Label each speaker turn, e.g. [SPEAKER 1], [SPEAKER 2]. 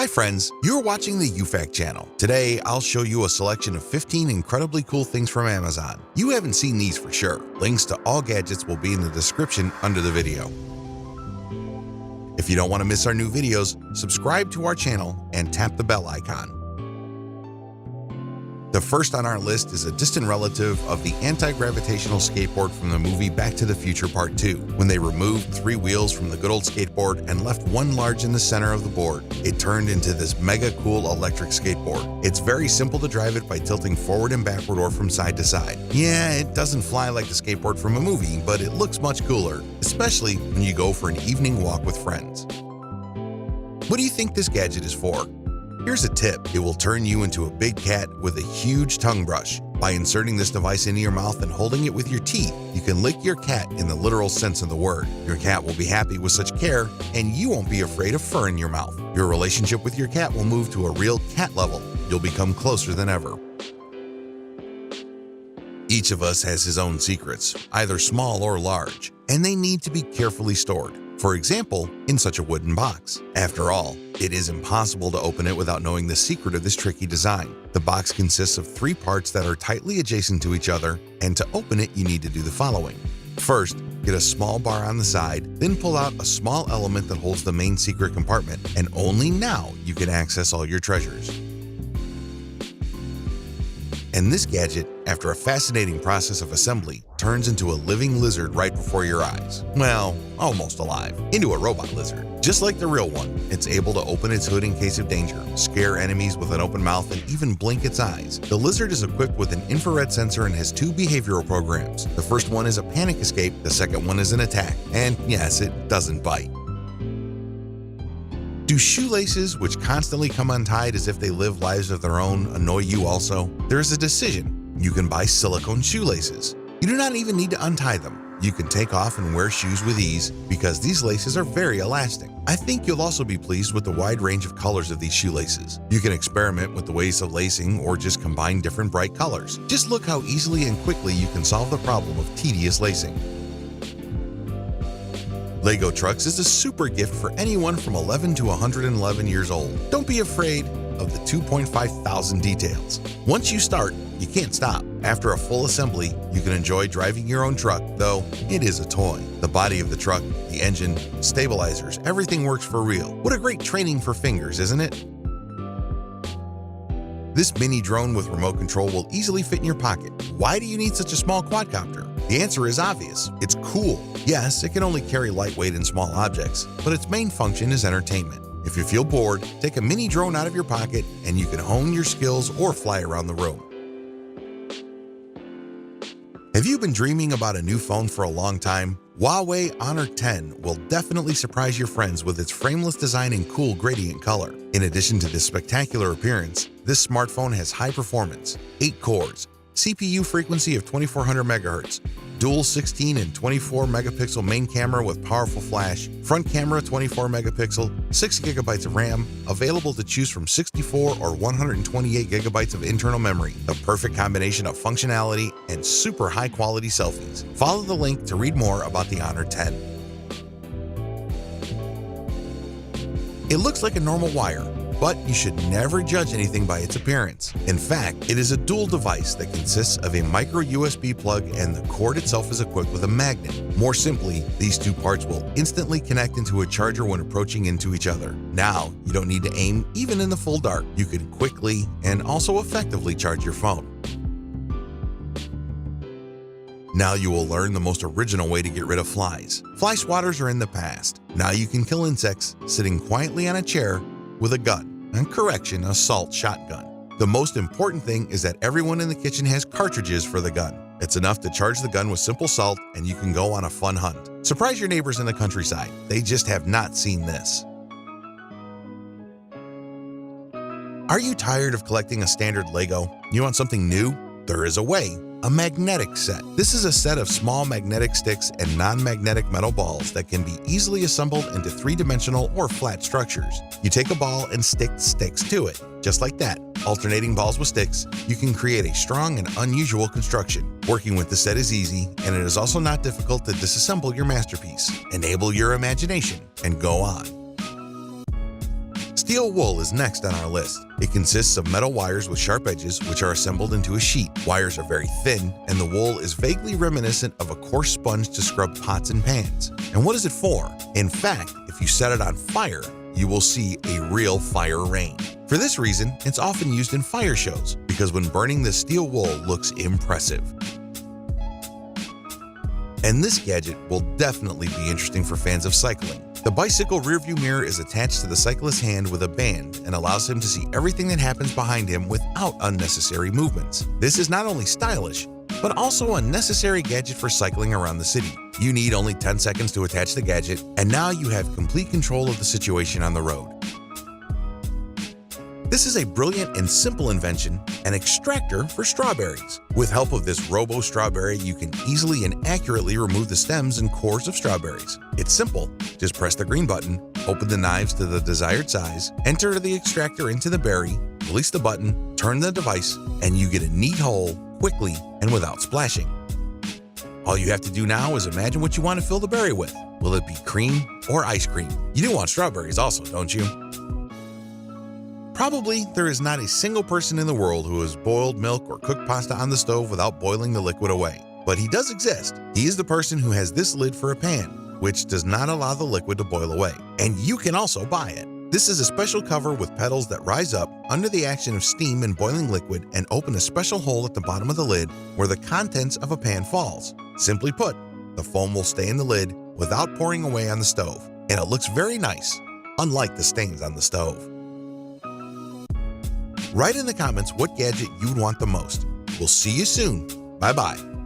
[SPEAKER 1] Hi friends, you're watching the YouFact channel. Today, I'll show you a selection of 15 incredibly cool things from Amazon. You haven't seen these for sure. Links to all gadgets will be in the description under the video. If you don't want to miss our new videos, subscribe to our channel and tap the bell icon. The first on our list is a distant relative of the anti-gravitational skateboard from the movie Back to the Future Part 2. When they removed 3 wheels from the good old skateboard and left one large in the center of the board, it turned into this mega cool electric skateboard. It's very simple to drive it by tilting forward and backward or from side to side. Yeah, it doesn't fly like the skateboard from a movie, but it looks much cooler, especially when you go for an evening walk with friends. What do you think this gadget is for? Here's a tip. It will turn you into a big cat with a huge tongue brush. By inserting this device into your mouth and holding it with your teeth, you can lick your cat in the literal sense of the word. Your cat will be happy with such care, and you won't be afraid of fur in your mouth. Your relationship with your cat will move to a real cat level. You'll become closer than ever. Each of us has his own secrets, either small or large, and they need to be carefully stored. For example, in such a wooden box. After all, it is impossible to open it without knowing the secret of this tricky design. The box consists of 3 parts that are tightly adjacent to each other, and to open it you need to do the following. First, get a small bar on the side, then pull out a small element that holds the main secret compartment, and only now you can access all your treasures. And this gadget, after a fascinating process of assembly, turns into a living lizard right before your eyes. Well, almost alive. Into a robot lizard. Just like the real one, it's able to open its hood in case of danger, scare enemies with an open mouth, and even blink its eyes. The lizard is equipped with an infrared sensor and has 2 behavioral programs. The first one is a panic escape, the second one is an attack. And yes, it doesn't bite. Do shoelaces, which constantly come untied as if they live lives of their own, annoy you also? There is a decision. You can buy silicone shoelaces. You do not even need to untie them. You can take off and wear shoes with ease because these laces are very elastic. I think you'll also be pleased with the wide range of colors of these shoelaces. You can experiment with the ways of lacing or just combine different bright colors. Just look how easily and quickly you can solve the problem of tedious lacing. Lego Trucks is a super gift for anyone from 11 to 111 years old. Don't be afraid of the 2,500 details. Once you start, you can't stop. After a full assembly, you can enjoy driving your own truck, though it is a toy. The body of the truck, the engine, stabilizers, everything works for real. What a great training for fingers, isn't it? This mini drone with remote control will easily fit in your pocket. Why do you need such a small quadcopter? The answer is obvious. It's cool. Yes, it can only carry lightweight and small objects, but its main function is entertainment. If you feel bored, take a mini drone out of your pocket and you can hone your skills or fly around the room. Have you been dreaming about a new phone for a long time? Huawei Honor 10 will definitely surprise your friends with its frameless design and cool gradient color. In addition to this spectacular appearance, this smartphone has high performance, 8 cores, CPU frequency of 2400 MHz, dual 16 and 24 megapixel main camera with powerful flash, front camera 24 megapixel, 6 GB of RAM, available to choose from 64 or 128 GB of internal memory, the perfect combination of functionality and super high quality selfies. Follow the link to read more about the Honor 10. It looks like a normal wire, but you should never judge anything by its appearance. In fact, it is a dual device that consists of a micro USB plug, and the cord itself is equipped with a magnet. More simply, these 2 parts will instantly connect into a charger when approaching into each other. Now, you don't need to aim even in the full dark. You can quickly and also effectively charge your phone. Now you will learn the most original way to get rid of flies. Fly swatters are in the past. Now you can kill insects sitting quietly on a chair with a gun, and correction, a salt shotgun. The most important thing is that everyone in the kitchen has cartridges for the gun. It's enough to charge the gun with simple salt and you can go on a fun hunt. Surprise your neighbors in the countryside. They just have not seen this. Are you tired of collecting a standard Lego? You want something new? There is a way. A magnetic set. This is a set of small magnetic sticks and non-magnetic metal balls that can be easily assembled into 3-dimensional or flat structures. You take a ball and stick sticks to it. Just like that. Alternating balls with sticks, you can create a strong and unusual construction. Working with the set is easy, and it is also not difficult to disassemble your masterpiece. Enable your imagination and go on. Steel wool is next on our list. It consists of metal wires with sharp edges, which are assembled into a sheet. Wires are very thin, and the wool is vaguely reminiscent of a coarse sponge to scrub pots and pans. And what is it for? In fact, if you set it on fire, you will see a real fire rain. For this reason, it's often used in fire shows, because when burning the steel wool looks impressive. And this gadget will definitely be interesting for fans of cycling. The bicycle rearview mirror is attached to the cyclist's hand with a band and allows him to see everything that happens behind him without unnecessary movements. This is not only stylish, but also a necessary gadget for cycling around the city. You need only 10 seconds to attach the gadget, and now you have complete control of the situation on the road. This is a brilliant and simple invention, an extractor for strawberries. With help of this Robo strawberry, you can easily and accurately remove the stems and cores of strawberries. It's simple. Just press the green button, open the knives to the desired size, enter the extractor into the berry, release the button, turn the device, and you get a neat hole quickly and without splashing. All you have to do now is imagine what you want to fill the berry with. Will it be cream or ice cream? You do want strawberries also, don't you? Probably there is not a single person in the world who has boiled milk or cooked pasta on the stove without boiling the liquid away. But he does exist. He is the person who has this lid for a pan, which does not allow the liquid to boil away. And you can also buy it. This is a special cover with pedals that rise up under the action of steam and boiling liquid and open a special hole at the bottom of the lid where the contents of a pan falls. Simply put, the foam will stay in the lid without pouring away on the stove, and it looks very nice, unlike the stains on the stove. Write in the comments what gadget you'd want the most. We'll see you soon. Bye-bye.